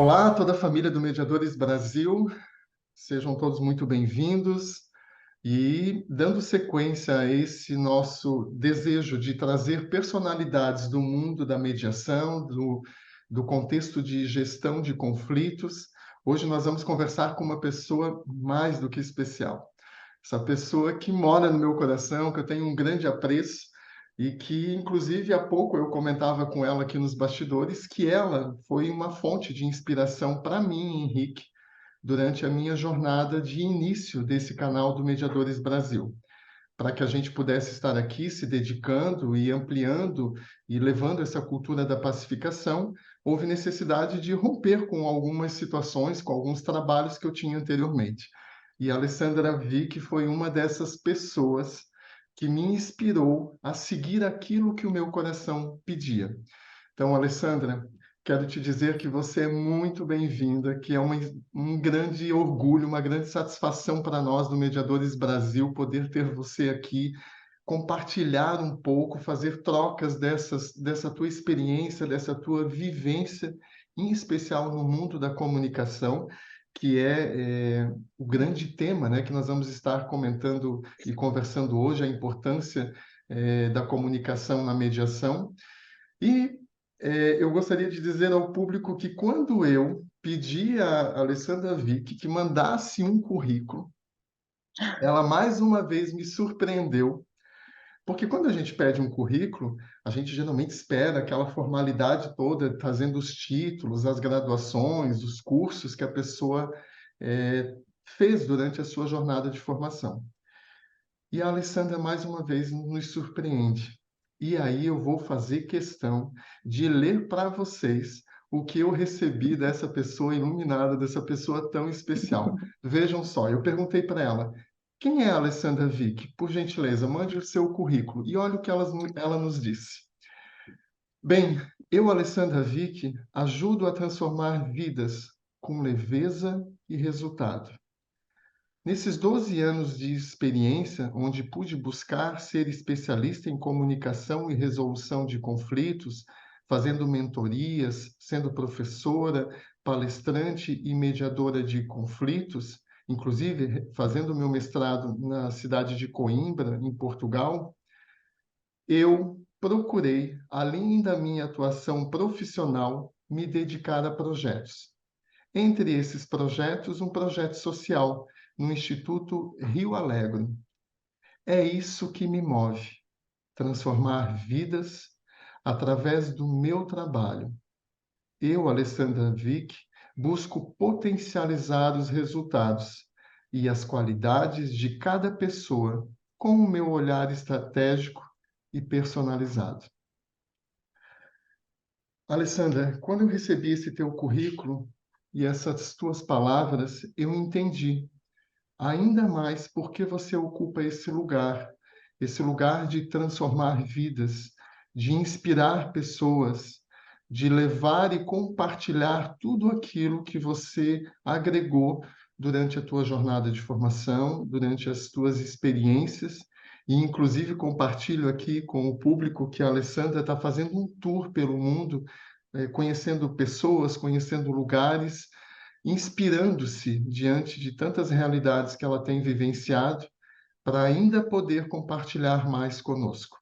Olá, toda a família do Mediadores Brasil, sejam todos muito bem-vindos. E dando sequência a esse nosso desejo de trazer personalidades do mundo da mediação, do contexto de gestão de conflitos, hoje nós vamos conversar com uma pessoa mais do que especial. Essa pessoa que mora no meu coração, que eu tenho um grande apreço e que, inclusive, há pouco eu comentava com ela aqui nos bastidores que ela foi uma fonte de inspiração para mim, Henrique, durante a minha jornada de início desse canal do Mediadores Brasil, para que a gente pudesse estar aqui se dedicando e ampliando e levando essa cultura da pacificação. Houve necessidade de romper com algumas situações, com alguns trabalhos que eu tinha anteriormente. E a Alessandra Vick foi uma dessas pessoas que me inspirou a seguir aquilo que o meu coração pedia. Então, Alessandra, quero te dizer que você é muito bem-vinda, que é um grande orgulho, uma grande satisfação para nós do Mediadores Brasil poder ter você aqui, compartilhar um pouco, fazer trocas dessa tua experiência, dessa tua vivência, em especial no mundo da comunicação, que é o grande tema, né, que nós vamos estar comentando e conversando hoje, a importância da comunicação na mediação. E eu gostaria de dizer ao público que quando eu pedi a Alessandra Vick que mandasse um currículo, ela mais uma vez me surpreendeu, porque quando a gente pede um currículo, a gente geralmente espera aquela formalidade toda, trazendo os títulos, as graduações, os cursos que a pessoa eh, fez durante a sua jornada de formação. E a Alessandra, mais uma vez, nos surpreende. E aí eu vou fazer questão de ler para vocês o que eu recebi dessa pessoa iluminada, dessa pessoa tão especial. Vejam só, eu perguntei para ela, quem é a Alessandra Vick? Por gentileza, mande o seu currículo. E olha o que ela nos disse. Bem, eu, Alessandra Vick, ajudo a transformar vidas com leveza e resultado. Nesses 12 anos de experiência, onde pude buscar ser especialista em comunicação e resolução de conflitos, fazendo mentorias, sendo professora, palestrante e mediadora de conflitos, inclusive fazendo meu mestrado na cidade de Coimbra, em Portugal, eu procurei, além da minha atuação profissional, me dedicar a projetos. Entre esses projetos, um projeto social no Instituto Rio Alegre. É isso que me move, transformar vidas através do meu trabalho. Eu, Alessandra Vick, busco potencializar os resultados e as qualidades de cada pessoa com o meu olhar estratégico e personalizado. Alessandra, quando eu recebi esse teu currículo e essas tuas palavras, eu entendi ainda mais porque você ocupa esse lugar de transformar vidas, de inspirar pessoas, de levar e compartilhar tudo aquilo que você agregou durante a tua jornada de formação, durante as tuas experiências, e inclusive compartilho aqui com o público que a Alessandra está fazendo um tour pelo mundo, conhecendo pessoas, conhecendo lugares, inspirando-se diante de tantas realidades que ela tem vivenciado, para ainda poder compartilhar mais conosco.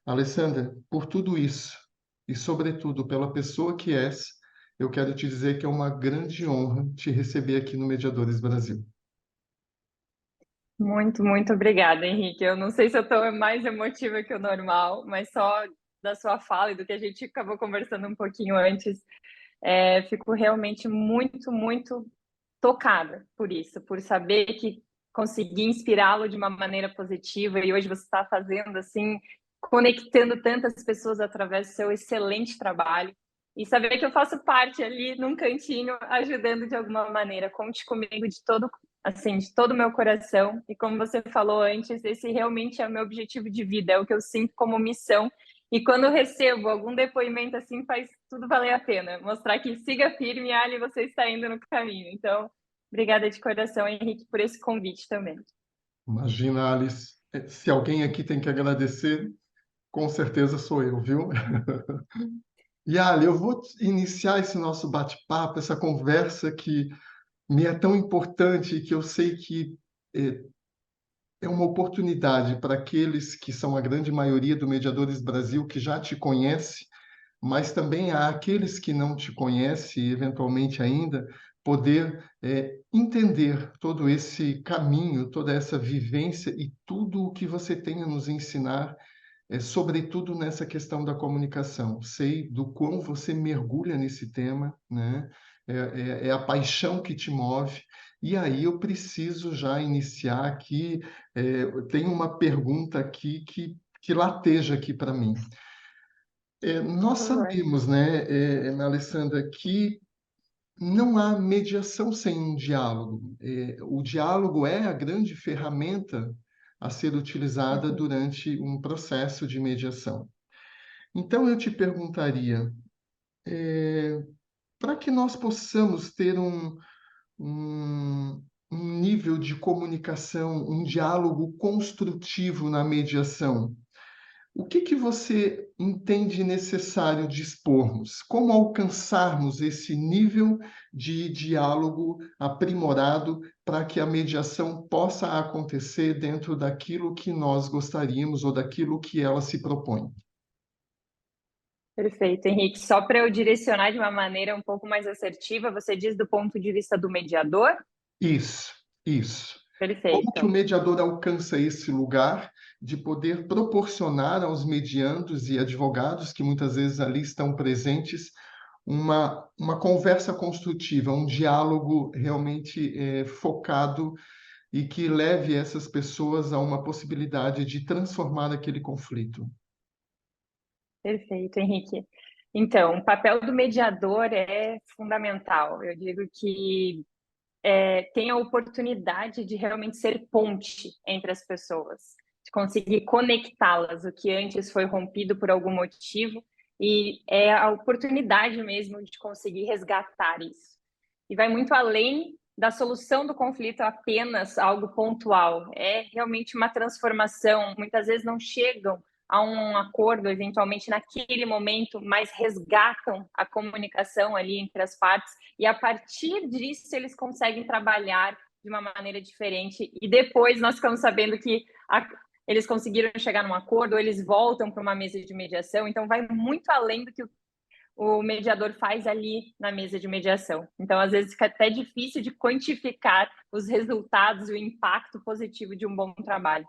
Alessandra, por tudo isso, e sobretudo pela pessoa que és, eu quero te dizer que é uma grande honra te receber aqui no Mediadores Brasil. Muito, muito obrigada, Henrique. Eu não sei se eu estou mais emotiva que o normal, mas só da sua fala e do que a gente acabou conversando um pouquinho antes, fico realmente muito, muito tocada por isso, por saber que consegui inspirá-lo de uma maneira positiva e hoje você está fazendo assim, conectando tantas pessoas através do seu excelente trabalho e saber que eu faço parte ali num cantinho ajudando de alguma maneira. Conte comigo de todo, assim, de todo o meu coração e como você falou antes, esse realmente é o meu objetivo de vida, é o que eu sinto como missão. E quando eu recebo algum depoimento assim, faz tudo valer a pena. Mostrar que siga firme, Ali, você está indo no caminho. Então, obrigada de coração, Henrique, por esse convite também. Imagina, Alice, se alguém aqui tem que agradecer, com certeza sou eu, viu? Yali, eu vou iniciar esse nosso bate-papo, essa conversa que me é tão importante e que eu sei que é, é uma oportunidade para aqueles que são a grande maioria do Mediadores Brasil que já te conhece, mas também há aqueles que não te conhecem e eventualmente ainda poder entender todo esse caminho, toda essa vivência e tudo o que você tem a nos ensinar, sobretudo nessa questão da comunicação. Sei do quão você mergulha nesse tema, né? É a paixão que te move. E aí eu preciso já iniciar aqui. Eu tenho uma pergunta aqui que lateja aqui para mim. Nós Por favor. sabemos, né, Alessandra, que não há mediação sem um diálogo. O diálogo é a grande ferramenta a ser utilizada Uhum. durante um processo de mediação. Então, eu te perguntaria, para que nós possamos ter um, um nível de comunicação, um diálogo construtivo na mediação, o que você entende necessário dispormos? Como alcançarmos esse nível de diálogo aprimorado para que a mediação possa acontecer dentro daquilo que nós gostaríamos ou daquilo que ela se propõe? Perfeito, Henrique. Só para eu direcionar de uma maneira um pouco mais assertiva, você diz do ponto de vista do mediador? Isso, isso. Como que o Perfeito. mediador alcança esse lugar de poder proporcionar aos mediandos e advogados que muitas vezes ali estão presentes uma conversa construtiva, um diálogo realmente focado e que leve essas pessoas a uma possibilidade de transformar aquele conflito? Perfeito, Henrique. Então, o papel do mediador é fundamental. Eu digo que tem a oportunidade de realmente ser ponte entre as pessoas, de conseguir conectá-las, o que antes foi rompido por algum motivo, e é a oportunidade mesmo de conseguir resgatar isso. E vai muito além da solução do conflito apenas algo pontual, é realmente uma transformação. Muitas vezes não chegam a um acordo, eventualmente naquele momento, mas resgatam a comunicação ali entre as partes e a partir disso eles conseguem trabalhar de uma maneira diferente e depois nós ficamos sabendo que eles conseguiram chegar num acordo ou eles voltam para uma mesa de mediação, então vai muito além do que o mediador faz ali na mesa de mediação. Então, às vezes, fica até difícil de quantificar os resultados e o impacto positivo de um bom trabalho.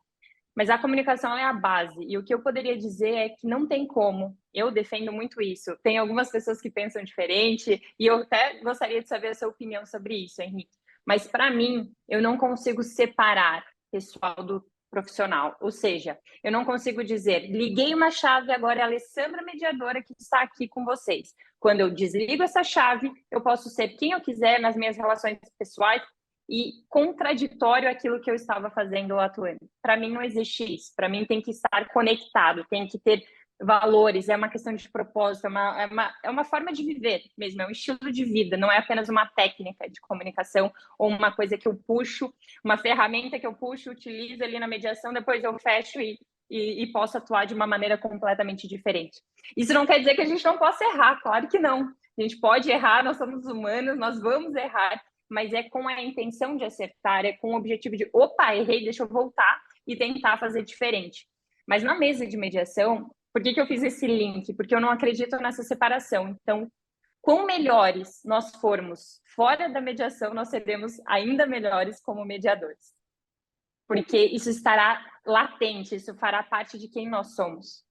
Mas a comunicação é a base. E o que eu poderia dizer é que não tem como. Eu defendo muito isso. Tem algumas pessoas que pensam diferente, e eu até gostaria de saber a sua opinião sobre isso, Henrique. Mas, para mim, eu não consigo separar pessoal do profissional. Ou seja, eu não consigo dizer, liguei uma chave, agora é a Alessandra mediadora que está aqui com vocês. Quando eu desligo essa chave, eu posso ser quem eu quiser nas minhas relações pessoais, e contraditório aquilo que eu estava fazendo ou atuando. Para mim não existe isso. Para mim tem que estar conectado, tem que ter valores, é uma questão de propósito, é uma forma de viver mesmo, é um estilo de vida, não é apenas uma técnica de comunicação ou uma coisa que eu puxo, uma ferramenta que eu puxo, utilizo ali na mediação, depois eu fecho e posso atuar de uma maneira completamente diferente. Isso não quer dizer que a gente não possa errar, claro que não. A gente pode errar, nós somos humanos, nós vamos errar, mas é com a intenção de acertar, é com o objetivo de, opa, errei, deixa eu voltar e tentar fazer diferente. Mas na mesa de mediação, por que eu fiz esse link? Porque eu não acredito nessa separação. Então, quão melhores nós formos fora da mediação, nós seremos ainda melhores como mediadores. Porque isso estará latente, isso fará parte de quem nós somos.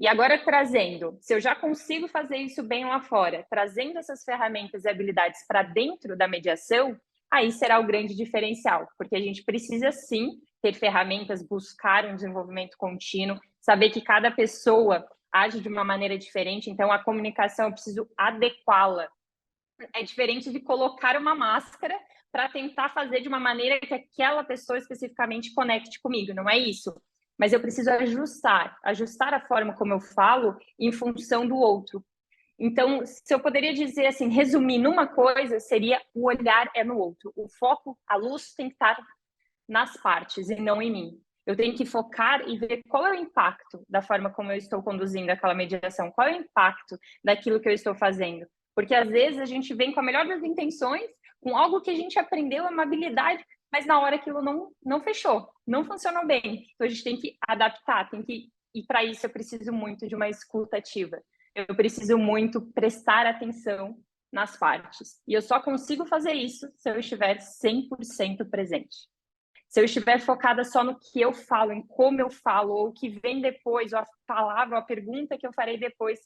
E agora trazendo, se eu já consigo fazer isso bem lá fora, trazendo essas ferramentas e habilidades para dentro da mediação, aí será o grande diferencial, porque a gente precisa sim ter ferramentas, buscar um desenvolvimento contínuo, saber que cada pessoa age de uma maneira diferente, então a comunicação eu preciso adequá-la. É diferente de colocar uma máscara para tentar fazer de uma maneira que aquela pessoa especificamente conecte comigo, não é isso? Mas eu preciso ajustar a forma como eu falo em função do outro. Então, se eu poderia dizer assim, resumir numa coisa, seria o olhar é no outro. O foco, a luz tem que estar nas partes e não em mim. Eu tenho que focar e ver qual é o impacto da forma como eu estou conduzindo aquela mediação, qual é o impacto daquilo que eu estou fazendo. Porque às vezes a gente vem com a melhor das intenções, com algo que a gente aprendeu, uma habilidade, mas na hora aquilo não fechou, não funcionou bem. Então a gente tem que adaptar, e para isso eu preciso muito de uma escuta ativa. Eu preciso muito prestar atenção nas partes. E eu só consigo fazer isso se eu estiver 100% presente. Se eu estiver focada só no que eu falo, em como eu falo, ou o que vem depois, ou a palavra, ou a pergunta que eu farei depois,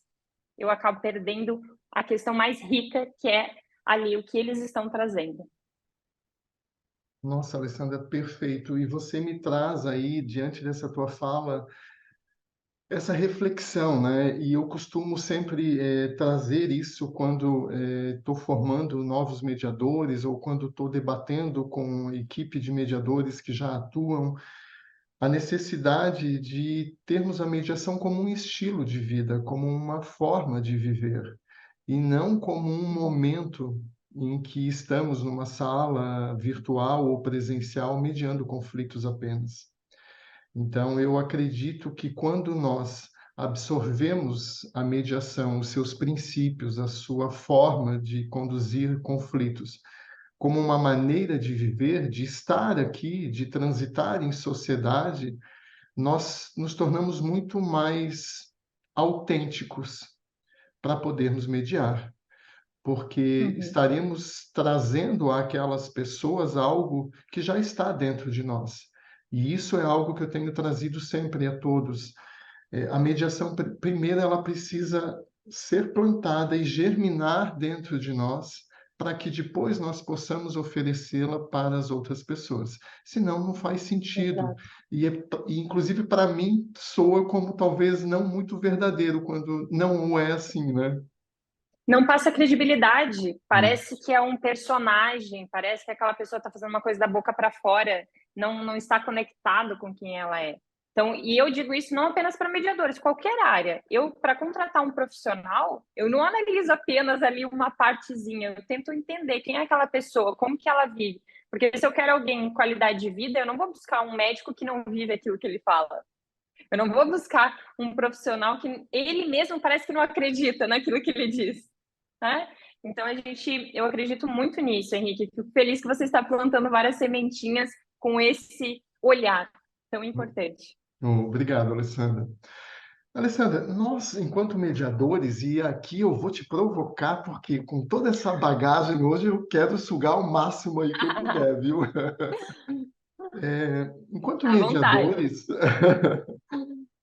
eu acabo perdendo a questão mais rica, que é ali o que eles estão trazendo. Nossa, Alessandra, perfeito. E você me traz aí, diante dessa tua fala, essa reflexão, né? E eu costumo sempre trazer isso quando estou formando novos mediadores ou quando estou debatendo com equipe de mediadores que já atuam, a necessidade de termos a mediação como um estilo de vida, como uma forma de viver, e não como um momento em que estamos numa sala virtual ou presencial mediando conflitos apenas. Então, eu acredito que quando nós absorvemos a mediação, os seus princípios, a sua forma de conduzir conflitos, como uma maneira de viver, de estar aqui, de transitar em sociedade, nós nos tornamos muito mais autênticos para podermos mediar, porque Uhum. estaremos trazendo àquelas pessoas algo que já está dentro de nós. E isso é algo que eu tenho trazido sempre a todos. A mediação, primeiro, ela precisa ser plantada e germinar dentro de nós, para que depois nós possamos oferecê-la para as outras pessoas. Senão, não faz sentido. Exato. E inclusive, para mim, soa como talvez não muito verdadeiro, quando não é assim, né? Não passa credibilidade, parece que é um personagem, parece que aquela pessoa está fazendo uma coisa da boca para fora, não está conectado com quem ela é. Então, e eu digo isso não apenas para mediadores, qualquer área. Eu, para contratar um profissional, eu não analiso apenas ali uma partezinha, eu tento entender quem é aquela pessoa, como que ela vive. Porque se eu quero alguém com qualidade de vida, eu não vou buscar um médico que não vive aquilo que ele fala. Eu não vou buscar um profissional que ele mesmo parece que não acredita naquilo que ele diz, né? Então eu acredito muito nisso, Henrique. Fico feliz que você está plantando várias sementinhas com esse olhar tão importante. Obrigado, Alessandra. Alessandra, nós, enquanto mediadores, e aqui eu vou te provocar, porque com toda essa bagagem hoje eu quero sugar o máximo aí que eu puder, viu? Enquanto À vontade. mediadores,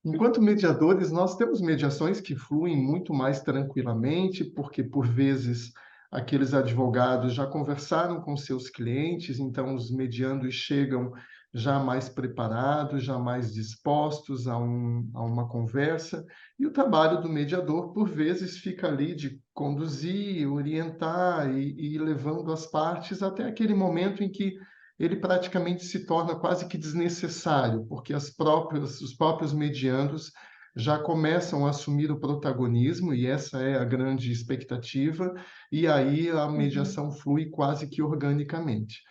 enquanto mediadores, nós temos mediações que fluem muito mais tranquilamente, porque por vezes aqueles advogados já conversaram com seus clientes, então os mediandos chegam já mais preparados, já mais dispostos a uma conversa, e o trabalho do mediador, por vezes, fica ali de conduzir, orientar e ir levando as partes até aquele momento em que ele praticamente se torna quase que desnecessário, porque os próprios mediandos já começam a assumir o protagonismo, e essa é a grande expectativa, e aí a Uhum, mediação flui quase que organicamente.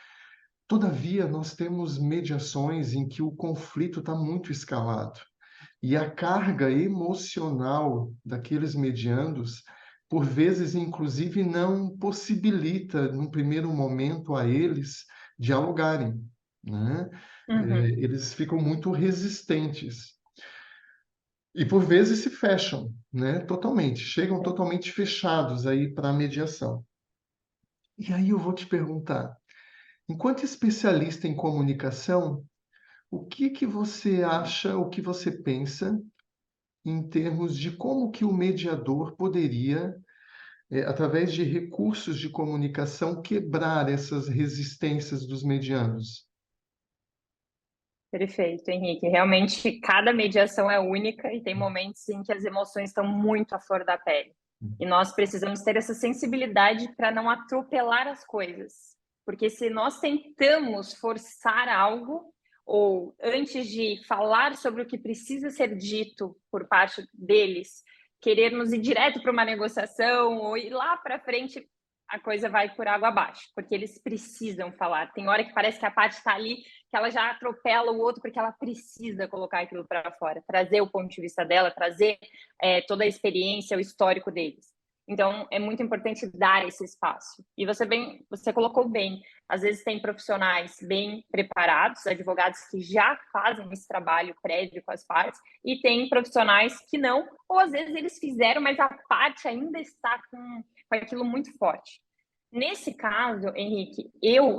Todavia, nós temos mediações em que o conflito está muito escalado, e a carga emocional daqueles mediandos, por vezes, inclusive, não possibilita, num primeiro momento, a eles dialogarem, né? uhum. Eles ficam muito resistentes e, por vezes, se fecham, né? Totalmente, chegam totalmente fechados aí para a mediação. E aí eu vou te perguntar, enquanto especialista em comunicação, o que que você acha, o que você pensa em termos de como que o mediador poderia, através de recursos de comunicação, quebrar essas resistências dos medianos? Perfeito, Henrique. Realmente, cada mediação é única e tem momentos em que as emoções estão muito à flor da pele. E nós precisamos ter essa sensibilidade para não atropelar as coisas. Porque se nós tentamos forçar algo, ou antes de falar sobre o que precisa ser dito por parte deles, querermos ir direto para uma negociação ou ir lá para frente, a coisa vai por água abaixo, porque eles precisam falar. Tem hora que parece que a parte está ali que ela já atropela o outro porque ela precisa colocar aquilo para fora, trazer o ponto de vista dela, trazer toda a experiência, o histórico deles. Então, é muito importante dar esse espaço. E você colocou bem, às vezes tem profissionais bem preparados, advogados que já fazem esse trabalho prévio com as partes, e tem profissionais que não, ou às vezes eles fizeram, mas a parte ainda está com aquilo muito forte. Nesse caso, Henrique,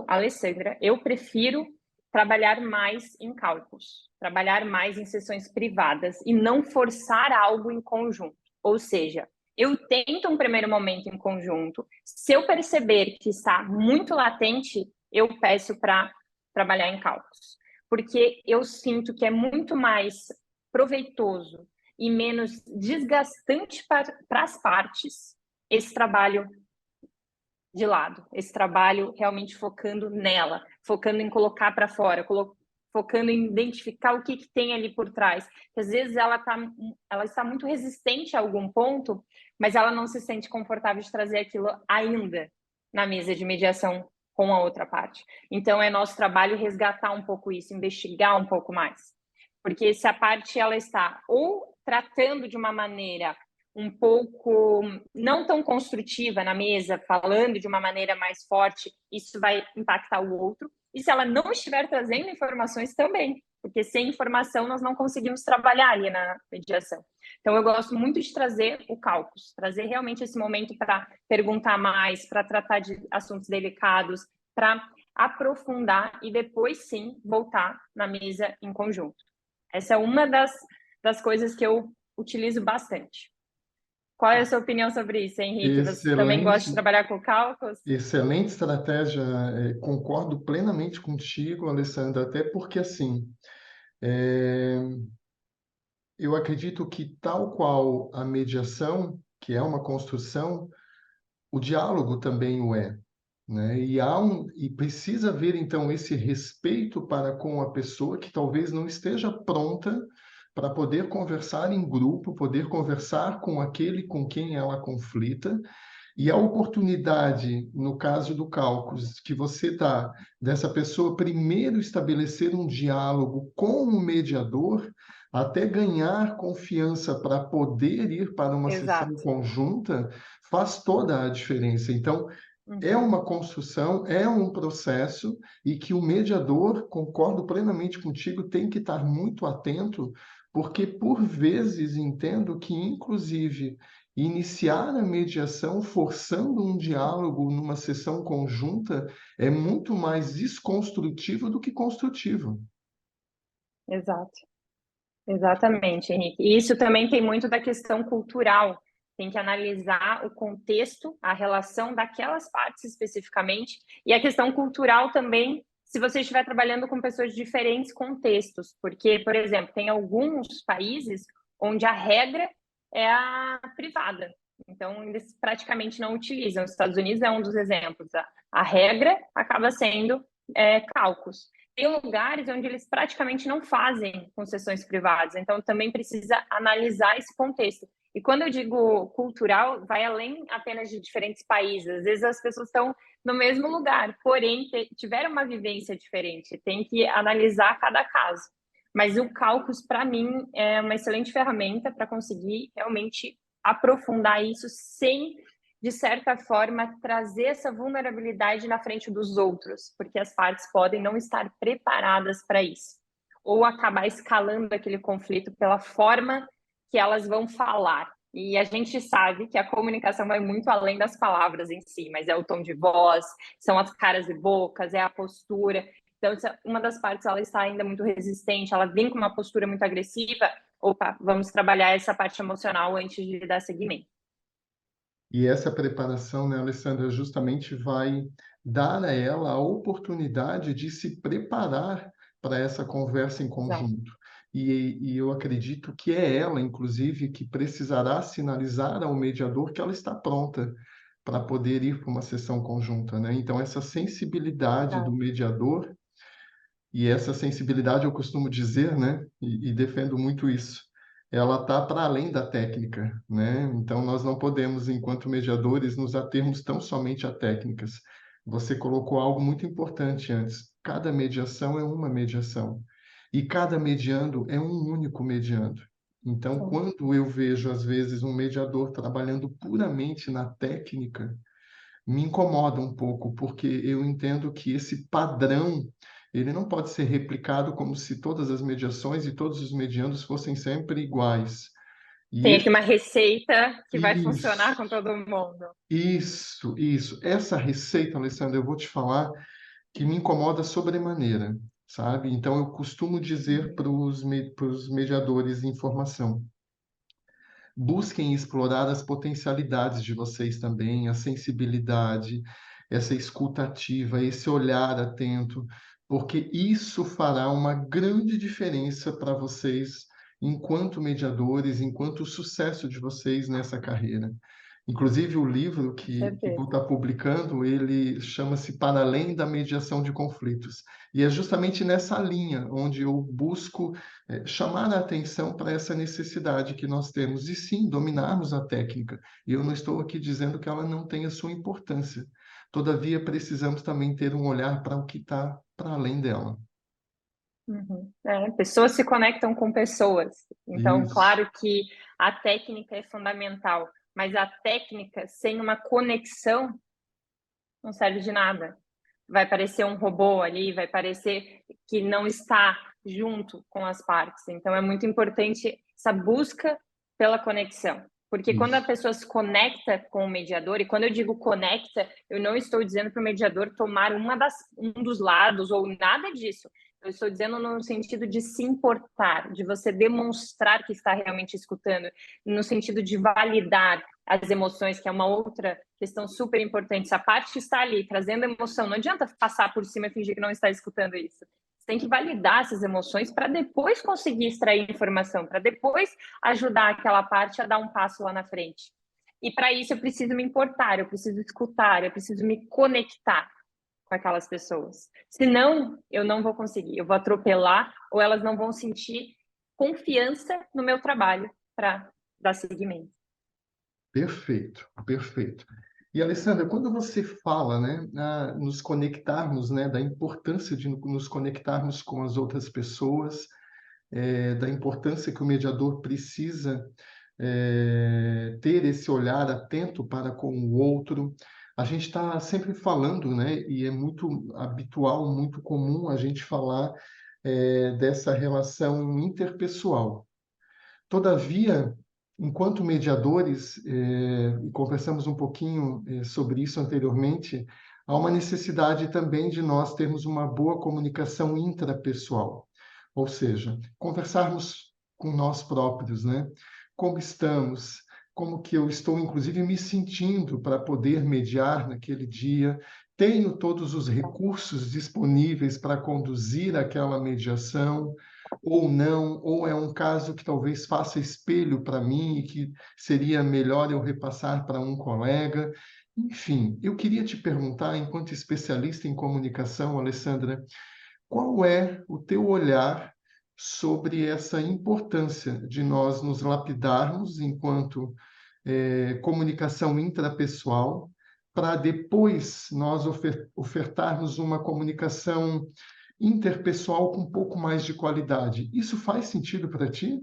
Alessandra, eu prefiro trabalhar mais em cálculos, trabalhar mais em sessões privadas e não forçar algo em conjunto. Ou seja, eu tento um primeiro momento em conjunto. Se eu perceber que está muito latente, eu peço para trabalhar em cálculos. Porque eu sinto que é muito mais proveitoso e menos desgastante para as partes esse trabalho de lado, esse trabalho realmente focando nela, focando em colocar para fora, focando em identificar o que tem ali por trás. Porque às vezes ela está muito resistente a algum ponto, mas ela não se sente confortável de trazer aquilo ainda na mesa de mediação com a outra parte. Então, é nosso trabalho resgatar um pouco isso, investigar um pouco mais. Porque se a parte ela está ou tratando de uma maneira um pouco não tão construtiva na mesa, falando de uma maneira mais forte, isso vai impactar o outro. E se ela não estiver trazendo informações também, porque sem informação nós não conseguimos trabalhar ali na mediação. Então, eu gosto muito de trazer o cálculo, trazer realmente esse momento para perguntar mais, para tratar de assuntos delicados, para aprofundar e depois sim voltar na mesa em conjunto. Essa é uma das coisas que eu utilizo bastante. Qual é a sua opinião sobre isso, Henrique? Você também gosta de Excelente, trabalhar com cálculos? excelente estratégia. Concordo plenamente contigo, Alessandra, até porque assim, é, eu acredito que tal qual a mediação, que é uma construção, o diálogo também o é, né? E precisa haver então esse respeito para com a pessoa que talvez não esteja pronta para poder conversar em grupo, poder conversar com aquele com quem ela conflita. E a oportunidade, no caso do Cálculos, que você dá dessa pessoa primeiro estabelecer um diálogo com o mediador, até ganhar confiança para poder ir para uma sessão Exato. conjunta, faz toda a diferença. Então, é Uhum. uma construção, é um processo, e que o mediador, concordo plenamente contigo, tem que estar muito atento, porque por vezes entendo que, inclusive, iniciar a mediação forçando um diálogo numa sessão conjunta é muito mais desconstrutivo do que construtivo. Exato. Exatamente, Henrique. E isso também tem muito da questão cultural. Tem que analisar o contexto, a relação daquelas partes especificamente, e a questão cultural também, se você estiver trabalhando com pessoas de diferentes contextos. Porque, por exemplo, tem alguns países onde a regra é a privada. Então, eles praticamente não utilizam. Os Estados Unidos é um dos exemplos. A regra acaba sendo cálculos. Tem lugares onde eles praticamente não fazem concessões privadas, então também precisa analisar esse contexto. E quando eu digo cultural, vai além apenas de diferentes países. Às vezes as pessoas estão no mesmo lugar, porém tiveram uma vivência diferente. Tem que analisar cada caso. Mas o Cálculos, para mim, é uma excelente ferramenta para conseguir realmente aprofundar isso sem, de certa forma, trazer essa vulnerabilidade na frente dos outros, porque as partes podem não estar preparadas para isso, ou acabar escalando aquele conflito pela forma que elas vão falar. E a gente sabe que a comunicação vai muito além das palavras em si, mas é o tom de voz, são as caras e bocas, é a postura. Então, se uma das partes ela está ainda muito resistente, ela vem com uma postura muito agressiva, opa, vamos trabalhar essa parte emocional antes de dar seguimento. E essa preparação, né, Alessandra, justamente vai dar a ela a oportunidade de se preparar para essa conversa em Exato. conjunto. E eu acredito que é ela, inclusive, que precisará sinalizar ao mediador que ela está pronta para poder ir para uma sessão conjunta, né? Então, essa sensibilidade do Exato. mediador, e essa sensibilidade eu costumo dizer, né, e defendo muito isso, ela está para além da técnica, né? Então nós não podemos, enquanto mediadores, nos atermos tão somente a técnicas. Você colocou algo muito importante antes. Cada mediação é uma mediação. E cada mediando é um único mediando. Então, Sim. quando eu vejo, às vezes, um mediador trabalhando puramente na técnica, me incomoda um pouco, porque eu entendo que esse padrão, ele não pode ser replicado como se todas as mediações e todos os mediandos fossem sempre iguais. E Tem aqui esse, uma receita que vai funcionar isso, com todo mundo. isso. Essa receita, Alessandra, eu vou te falar que me incomoda sobremaneira, sabe? Então, eu costumo dizer para os mediadores em formação: busquem explorar as potencialidades de vocês também, a sensibilidade, essa escuta ativa, esse olhar atento, porque isso fará uma grande diferença para vocês enquanto mediadores, enquanto o sucesso de vocês nessa carreira. Inclusive, o livro Com que vou certeza. estar publicando, ele chama-se Para Além da Mediação de Conflitos. E é justamente nessa linha onde eu busco chamar a atenção para essa necessidade que nós temos, e sim, dominarmos a técnica. E eu não estou aqui dizendo que ela não tenha sua importância. Todavia, precisamos também ter um olhar para o que está para além dela. Uhum. Pessoas se conectam com pessoas. Então, Isso, claro que a técnica é fundamental, mas a técnica sem uma conexão não serve de nada. Vai parecer um robô ali, vai parecer que não está junto com as partes. Então, é muito importante essa busca pela conexão. Porque quando a isso. pessoa se conecta com o mediador, e quando eu digo conecta, eu não estou dizendo para o mediador tomar um dos lados ou nada disso. Eu estou dizendo no sentido de se importar, de você demonstrar que está realmente escutando, no sentido de validar as emoções, que é uma outra questão super importante. Se a parte está ali trazendo emoção, não adianta passar por cima e fingir que não está escutando isso. Você tem que validar essas emoções para depois conseguir extrair informação, para depois ajudar aquela parte a dar um passo lá na frente. E para isso eu preciso me importar, eu preciso escutar, eu preciso me conectar com aquelas pessoas. Senão, eu não vou conseguir, eu vou atropelar ou elas não vão sentir confiança no meu trabalho para dar seguimento. Perfeito, perfeito. E, Alessandra, quando você fala, né, nos conectarmos, né, da importância de nos conectarmos com as outras pessoas, da importância que o mediador precisa ter esse olhar atento para com o outro, a gente está sempre falando, né, e é muito habitual, muito comum a gente falar dessa relação interpessoal. Todavia, enquanto mediadores, e conversamos um pouquinho sobre isso anteriormente, há uma necessidade também de nós termos uma boa comunicação intrapessoal, ou seja, conversarmos com nós próprios, né? Como estamos, como que eu estou, inclusive, me sentindo para poder mediar naquele dia, tenho todos os recursos disponíveis para conduzir aquela mediação, ou não, ou é um caso que talvez faça espelho para mim e que seria melhor eu repassar para um colega. Enfim, eu queria te perguntar, enquanto especialista em comunicação, Alessandra, qual é o teu olhar sobre essa importância de nós nos lapidarmos enquanto comunicação intrapessoal, para depois nós ofertarmos uma comunicação interpessoal com um pouco mais de qualidade. Isso faz sentido para ti?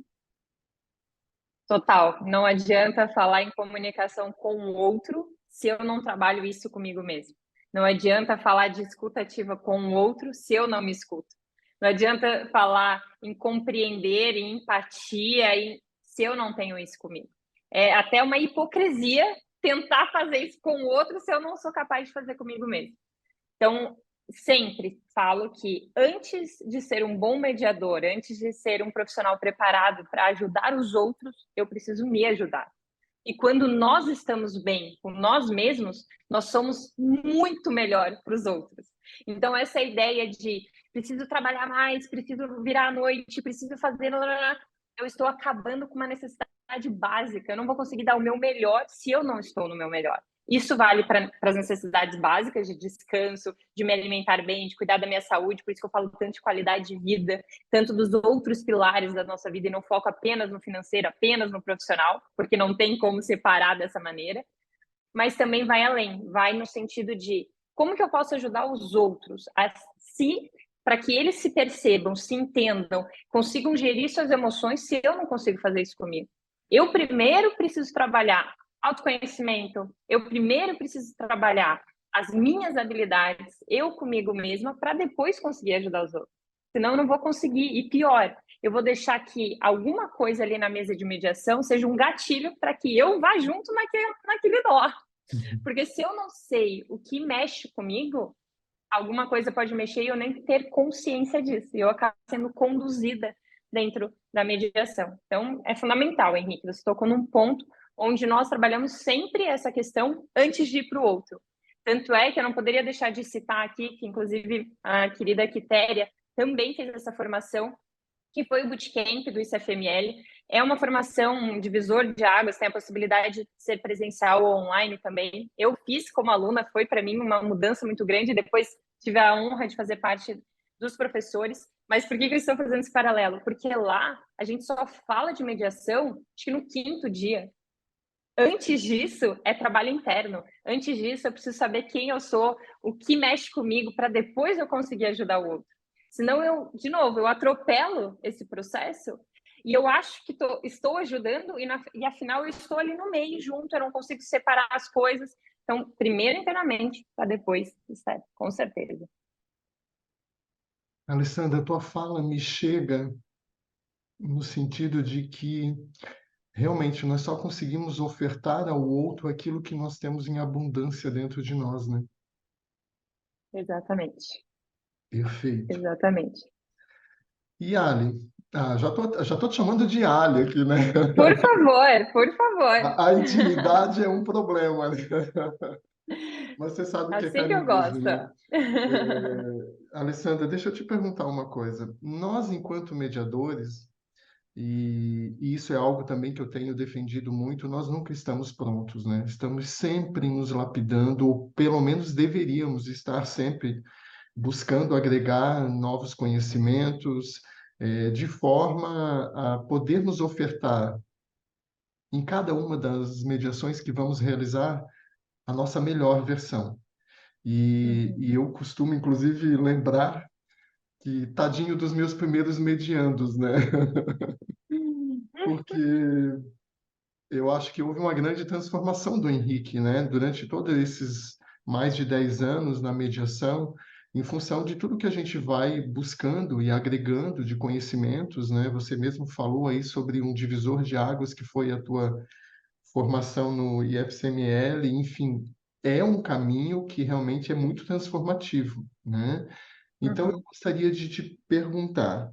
Total, não adianta falar em comunicação com o outro se eu não trabalho isso comigo mesmo. Não adianta falar de escuta ativa com o outro se eu não me escuto. Não adianta falar em compreender, em empatia, se eu não tenho isso comigo. É até uma hipocrisia tentar fazer isso com o outro se eu não sou capaz de fazer comigo mesmo. Então, sempre falo que antes de ser um bom mediador, antes de ser um profissional preparado para ajudar os outros, eu preciso me ajudar. E quando nós estamos bem com nós mesmos, nós somos muito melhor para os outros. Então, essa ideia de preciso trabalhar mais, preciso virar à noite, preciso fazer. Eu estou acabando com uma necessidade básica. Eu não vou conseguir dar o meu melhor se eu não estou no meu melhor. Isso vale para as necessidades básicas de descanso, de me alimentar bem, de cuidar da minha saúde, por isso que eu falo tanto de qualidade de vida, tanto dos outros pilares da nossa vida e não foco apenas no financeiro, apenas no profissional, porque não tem como separar dessa maneira, mas também vai além, vai no sentido de como que eu posso ajudar os outros para que eles se percebam, se entendam, consigam gerir suas emoções, se eu não consigo fazer isso comigo? Eu primeiro preciso trabalhar autoconhecimento, eu primeiro preciso trabalhar as minhas habilidades, eu comigo mesma, para depois conseguir ajudar os outros. Senão eu não vou conseguir. E pior, eu vou deixar que alguma coisa ali na mesa de mediação seja um gatilho para que eu vá junto naquele nó. Porque se eu não sei o que mexe comigo, alguma coisa pode mexer e eu nem ter consciência disso. E eu acabo sendo conduzida dentro da mediação. Então, é fundamental, Henrique. Você tocou num ponto onde nós trabalhamos sempre essa questão antes de ir para o outro. Tanto é que eu não poderia deixar de citar aqui, que inclusive a querida Quitéria também fez essa formação, que foi o Bootcamp do ICFML. É uma formação, um divisor de águas, tem a possibilidade de ser presencial ou online também. Eu fiz como aluna, foi para mim uma mudança muito grande, depois tive a honra de fazer parte dos professores. Mas por que eu estou fazendo esse paralelo? Porque lá a gente só fala de mediação, acho que no 5º dia. Antes disso, é trabalho interno. Antes disso, eu preciso saber quem eu sou, o que mexe comigo, para depois eu conseguir ajudar o outro. Senão, de novo, eu atropelo esse processo e eu acho que estou ajudando e afinal eu estou ali no meio junto, eu não consigo separar as coisas. Então, primeiro internamente, para depois externo, com certeza. Alessandra, a tua fala me chega no sentido de que realmente nós só conseguimos ofertar ao outro aquilo que nós temos em abundância dentro de nós, né? Exatamente, Perfeito. exatamente. E Ali? Já tô te chamando de Ali aqui, né? Por favor, por favor. A intimidade é um problema, né? Mas você sabe que é Assim que eu carinhoso, gosto. né? Alessandra, deixa eu te perguntar uma coisa. Nós, enquanto mediadores, e isso é algo também que eu tenho defendido muito, nós nunca estamos prontos, né? Estamos sempre nos lapidando, ou pelo menos deveríamos estar sempre buscando agregar novos conhecimentos, de forma a poder nos ofertar em cada uma das mediações que vamos realizar a nossa melhor versão. E Uhum. eu costumo, inclusive, lembrar que tadinho dos meus primeiros mediandos, né? Porque eu acho que houve uma grande transformação do Henrique, né? Durante todos esses mais de 10 anos na mediação, em função de tudo que a gente vai buscando e agregando de conhecimentos, né? Você mesmo falou aí sobre um divisor de águas que foi a tua formação no IFCML, enfim, é um caminho que realmente é muito transformativo, né? Então, eu Uhum. gostaria de te perguntar,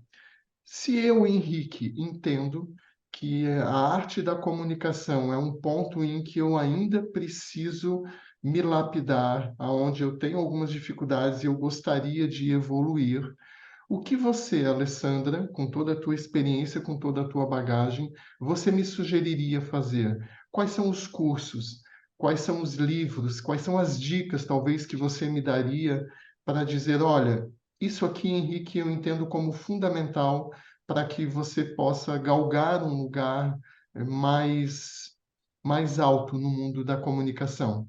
se eu, Henrique, entendo que a arte da comunicação é um ponto em que eu ainda preciso me lapidar, aonde eu tenho algumas dificuldades e eu gostaria de evoluir, o que você, Alessandra, com toda a tua experiência, com toda a tua bagagem, você me sugeriria fazer? Quais são os cursos? Quais são os livros? Quais são as dicas, talvez, que você me daria para dizer, olha, isso aqui, Henrique, eu entendo como fundamental para que você possa galgar um lugar mais, mais alto no mundo da comunicação?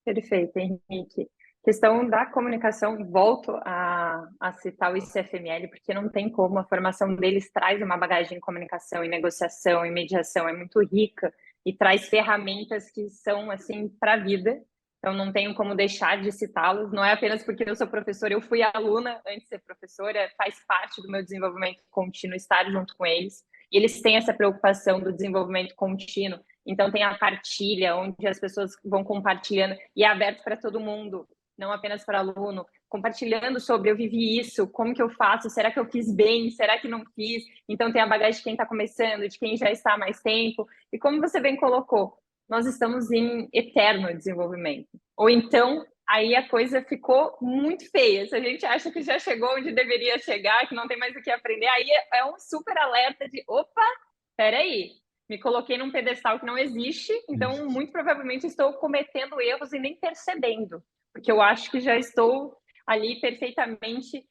Perfeito, Henrique. Questão da comunicação, volto a citar o ICFML, porque não tem como, a formação deles traz uma bagagem em comunicação, em negociação, em mediação, é muito rica e traz ferramentas que são, assim, para a vida. Então, não tenho como deixar de citá-los. Não é apenas porque eu sou professora, eu fui aluna antes de ser professora, faz parte do meu desenvolvimento contínuo estar junto com eles. E eles têm essa preocupação do desenvolvimento contínuo. Então, tem a partilha, onde as pessoas vão compartilhando, e é aberto para todo mundo, não apenas para aluno, compartilhando sobre eu vivi isso, como que eu faço, será que eu fiz bem, será que não fiz? Então, tem a bagagem de quem está começando, de quem já está há mais tempo. E como você bem colocou, nós estamos em eterno desenvolvimento. Ou então, aí a coisa ficou muito feia. Se a gente acha que já chegou onde deveria chegar, que não tem mais o que aprender, aí é um super alerta de, opa, peraí, me coloquei num pedestal que não existe, então Isso. muito provavelmente estou cometendo erros e nem percebendo, porque eu acho que já estou ali perfeitamente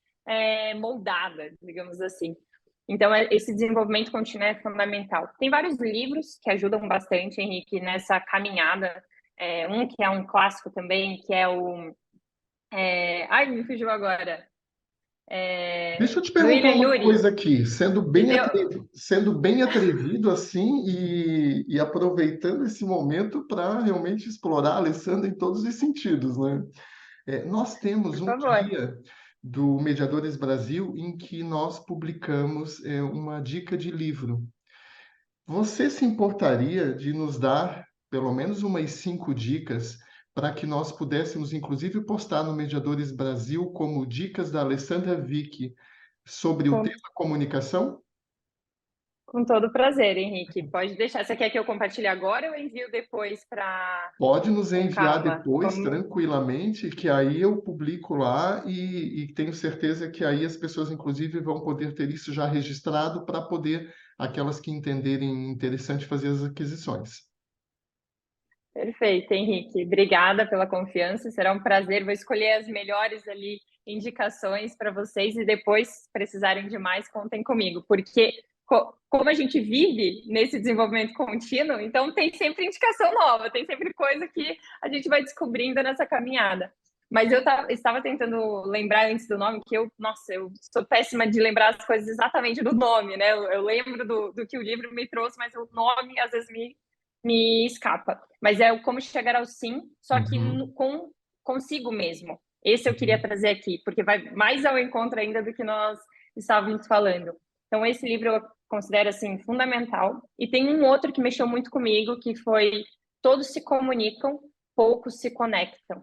moldada, digamos assim. Então, esse desenvolvimento contínuo é fundamental. Tem vários livros que ajudam bastante, Henrique, nessa caminhada Um que é um clássico também, que é o... Ai, me fugiu agora. Deixa eu te Do perguntar William uma Ury, coisa aqui, que deu... sendo bem atrevido assim e aproveitando esse momento para realmente explorar a Alessandra em todos os sentidos, né? Nós temos Por um favor. guia do Mediadores Brasil em que nós publicamos uma dica de livro. Você se importaria de nos dar pelo menos umas 5 dicas para que nós pudéssemos, inclusive, postar no Mediadores Brasil como dicas da Alessandra Vick sobre o Com, tema comunicação? com todo prazer, Henrique. Pode deixar. Você quer que eu compartilhe agora ou eu envio depois para... Pode nos Com enviar calma. depois, Como... tranquilamente, que aí eu publico lá e tenho certeza que aí as pessoas, inclusive, vão poder ter isso já registrado para poder, aquelas que entenderem interessante, fazer as aquisições. Perfeito, Henrique. Obrigada pela confiança. Será um prazer. Vou escolher as melhores ali indicações para vocês e depois, se precisarem de mais, contem comigo, porque como a gente vive nesse desenvolvimento contínuo, então tem sempre indicação nova, tem sempre coisa que a gente vai descobrindo nessa caminhada. Mas eu estava tentando lembrar antes do nome, que nossa, eu sou péssima de lembrar as coisas exatamente do nome, né? Eu lembro do que o livro me trouxe, mas o nome às vezes me escapa. Mas é o Como Chegar ao Sim, só que Uhum, consigo mesmo. Esse eu queria uhum, trazer aqui, porque vai mais ao encontro ainda do que nós estávamos falando. Então, esse livro eu considero, assim, fundamental. E tem um outro que mexeu muito comigo, que foi Todos se comunicam, poucos se conectam.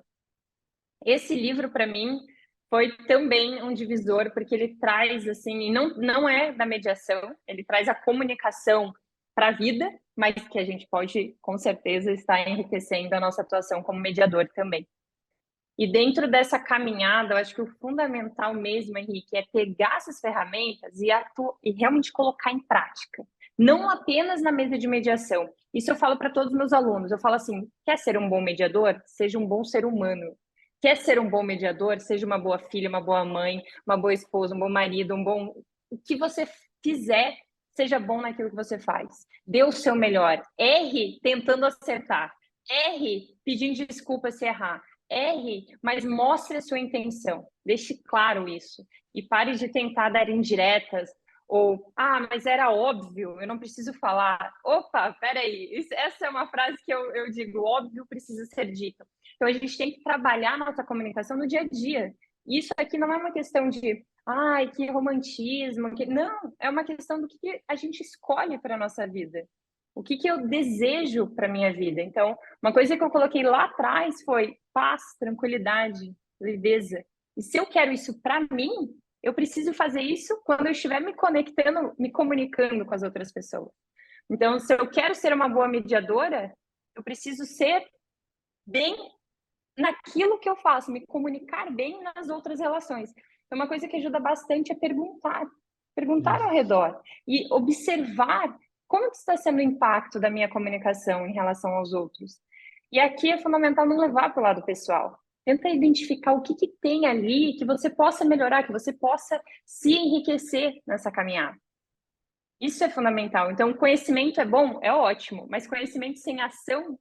Esse livro, para mim, foi também um divisor, porque ele traz, assim, e não é da mediação, ele traz a comunicação para a vida, mas que a gente pode, com certeza, estar enriquecendo a nossa atuação como mediador também. E dentro dessa caminhada, eu acho que o fundamental mesmo, Henrique, é pegar essas ferramentas e realmente colocar em prática. Não apenas na mesa de mediação. Isso eu falo para todos os meus alunos. Eu falo assim: quer ser um bom mediador? Seja um bom ser humano. Quer ser um bom mediador? Seja uma boa filha, uma boa mãe, uma boa esposa, um bom marido, um bom. O que você fizer, seja bom naquilo que você faz. Dê o seu melhor. Erre tentando acertar. Erre pedindo desculpa se errar. Erre, mas mostre a sua intenção. Deixe claro isso. E pare de tentar dar indiretas ou, mas era óbvio, eu não preciso falar. Opa, peraí, essa é uma frase que eu digo, óbvio precisa ser dito. Então, a gente tem que trabalhar a nossa comunicação no dia a dia. Isso aqui não é uma questão de, ai, que romantismo. Não, é uma questão do que a gente escolhe para a nossa vida. O que eu desejo para a minha vida. Então, uma coisa que eu coloquei lá atrás foi paz, tranquilidade, leveza. E se eu quero isso para mim, eu preciso fazer isso quando eu estiver me conectando, me comunicando com as outras pessoas. Então, se eu quero ser uma boa mediadora, eu preciso ser bem naquilo que eu faço, me comunicar bem nas outras relações. Então, uma coisa que ajuda bastante é perguntar ao isso. redor e observar como que está sendo o impacto da minha comunicação em relação aos outros. E aqui é fundamental não levar para o lado pessoal. Tenta identificar o que tem ali que você possa melhorar, que você possa se enriquecer nessa caminhada. Isso é fundamental. Então, conhecimento é bom, é ótimo, mas conhecimento sem ação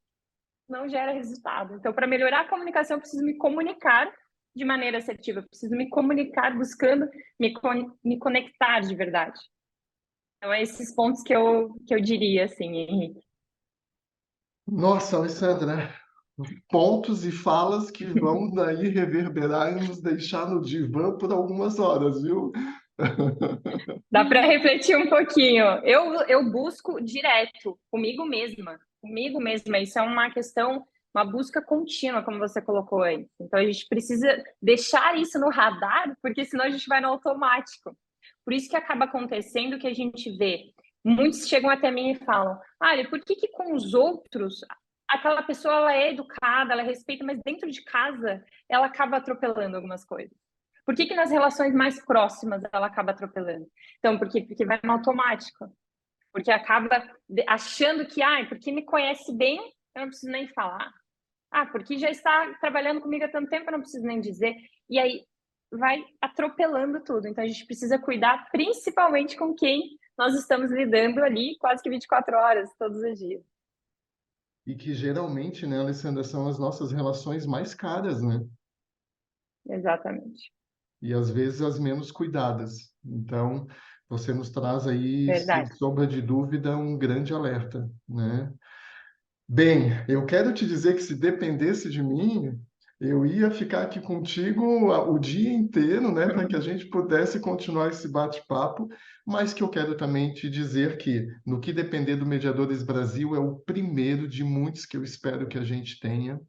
não gera resultado. Então, para melhorar a comunicação, eu preciso me comunicar de maneira assertiva, eu preciso me comunicar buscando me conectar de verdade. Então, é esses pontos que eu diria, assim, Henrique. Nossa, Alessandra, pontos e falas que vão daí reverberar e nos deixar no divã por algumas horas, viu? Dá para refletir um pouquinho. Eu busco direto, comigo mesma. Isso é uma questão, uma busca contínua, como você colocou aí. Então, a gente precisa deixar isso no radar, porque senão a gente vai no automático. Por isso que acaba acontecendo que a gente vê. Muitos chegam até mim e falam: olha, por que com os outros aquela pessoa ela é educada, ela respeita, mas dentro de casa ela acaba atropelando algumas coisas? Por que nas relações mais próximas ela acaba atropelando? Então, porque vai no automático. Porque acaba achando que, porque me conhece bem, eu não preciso nem falar. Porque já está trabalhando comigo há tanto tempo, eu não preciso nem dizer. E aí vai atropelando tudo. Então, a gente precisa cuidar principalmente com quem nós estamos lidando ali quase que 24 horas, todos os dias. e que geralmente, né, Alessandra, são as nossas relações mais caras, né? Exatamente. E às vezes as menos cuidadas. Então, você nos traz aí, sem Verdade. sombra de dúvida, um grande alerta, né? Bem, eu quero te dizer que se dependesse de mim, eu ia ficar aqui contigo o dia inteiro, né, para que a gente pudesse continuar esse bate-papo, mas que eu quero também te dizer que, no que depender do Mediadores Brasil, é o primeiro de muitos que eu espero que a gente tenha.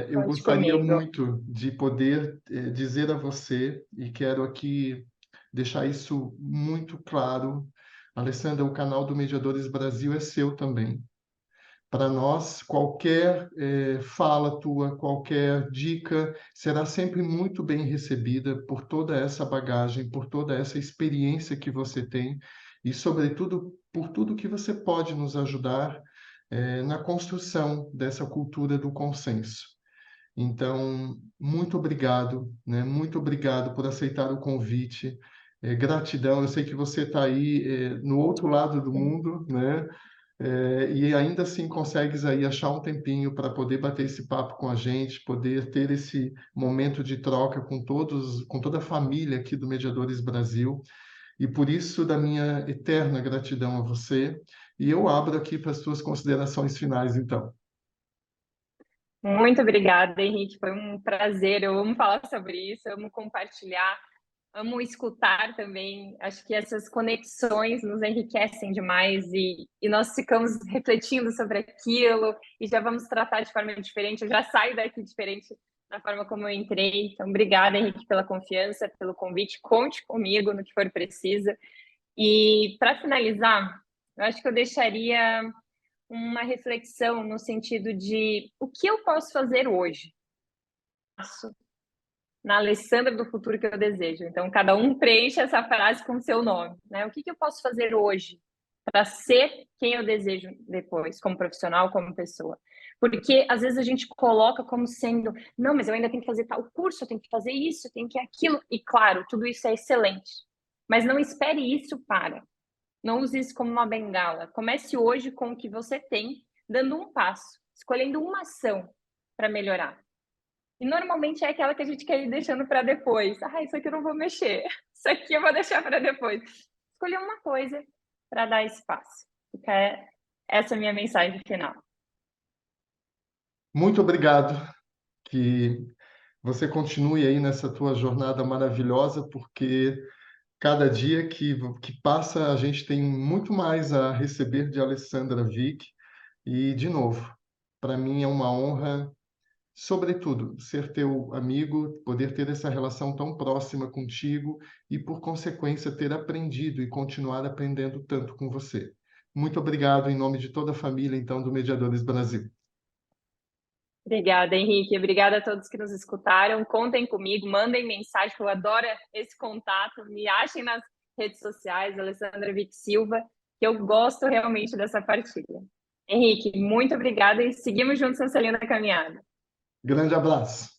Eu Conte gostaria comigo. muito de poder dizer a você, e quero aqui deixar isso muito claro, Alessandra, o canal do Mediadores Brasil é seu também. Para nós, qualquer fala tua, qualquer dica será sempre muito bem recebida por toda essa bagagem, por toda essa experiência que você tem e, sobretudo, por tudo que você pode nos ajudar na construção dessa cultura do consenso. Então, muito obrigado, né? Muito obrigado por aceitar o convite. Gratidão, eu sei que você está aí no outro lado do mundo, né? E ainda assim consegues aí achar um tempinho para poder bater esse papo com a gente, poder ter esse momento de troca com todos, com toda a família aqui do Mediadores Brasil. E por isso, da minha eterna gratidão a você. E eu abro aqui para as suas considerações finais, então. Muito obrigada, Henrique. Foi um prazer. Eu amo falar sobre isso, eu amo compartilhar, amo escutar também. Acho que essas conexões nos enriquecem demais e nós ficamos refletindo sobre aquilo e já vamos tratar de forma diferente. Eu já saio daqui diferente da forma como eu entrei. Então, obrigada, Henrique, pela confiança, pelo convite. Conte comigo no que for preciso. E para finalizar, eu acho que eu deixaria uma reflexão no sentido de o que eu posso fazer hoje na Alessandra do futuro que eu desejo. Então, cada um preenche essa frase com o seu nome, né? O que eu posso fazer hoje para ser quem eu desejo depois, como profissional, como pessoa? Porque às vezes a gente coloca como sendo, não, mas eu ainda tenho que fazer tal curso, eu tenho que fazer isso, eu tenho que aquilo. E claro, tudo isso é excelente. Mas não espere isso para. Não use isso como uma bengala. Comece hoje com o que você tem, dando um passo, escolhendo uma ação para melhorar. E normalmente é aquela que a gente quer ir deixando para depois. Ah, isso aqui eu não vou mexer. Isso aqui eu vou deixar para depois. Escolher uma coisa para dar espaço. Essa é a minha mensagem final. Muito obrigado. Que você continue aí nessa tua jornada maravilhosa, porque cada dia que passa, a gente tem muito mais a receber de Alessandra Vick. E, de novo, para mim é uma honra, sobretudo, ser teu amigo, poder ter essa relação tão próxima contigo e, por consequência, ter aprendido e continuar aprendendo tanto com você. Muito obrigado em nome de toda a família, então, do Mediadores Brasil. Obrigada, Henrique. Obrigada a todos que nos escutaram. Contem comigo, mandem mensagem, que eu adoro esse contato. Me achem nas redes sociais, Alessandra Vick Silva, que eu gosto realmente dessa partilha. Henrique, muito obrigada e seguimos juntos nessa linda caminhada. Grande abraço.